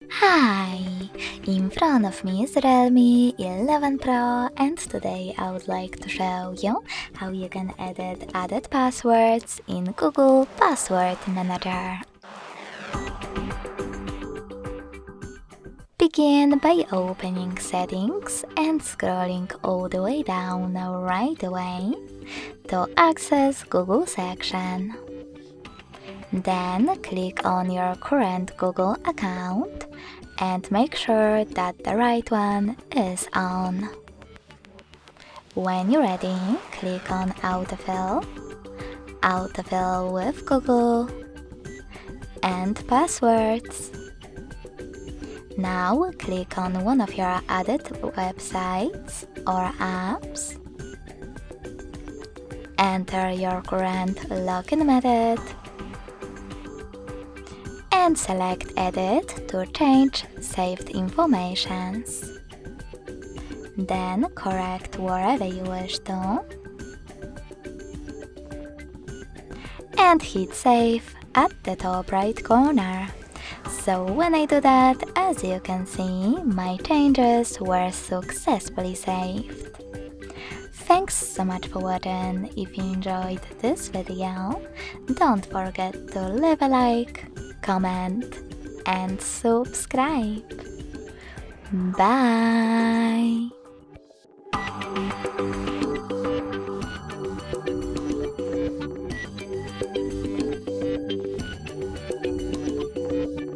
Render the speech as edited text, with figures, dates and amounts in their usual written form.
Hi! In front of me is Realme 11 Pro, and today I would like to show you how you can edit added passwords in Google Password Manager. Begin by opening Settings and scrolling all the way down right away to access Google section. Then click on your current Google account and make sure that the right one is on. When you're ready, click on Autofill with Google, and Passwords. Now click on one of your added websites or apps. Enter your current login method and select Edit to change saved informations. Then correct wherever you wish to and hit Save at the top right corner. So when I do that, as you can see, my changes were successfully saved. Thanks so much for watching. If you enjoyed this video, don't forget to leave a like, comment and subscribe. Bye!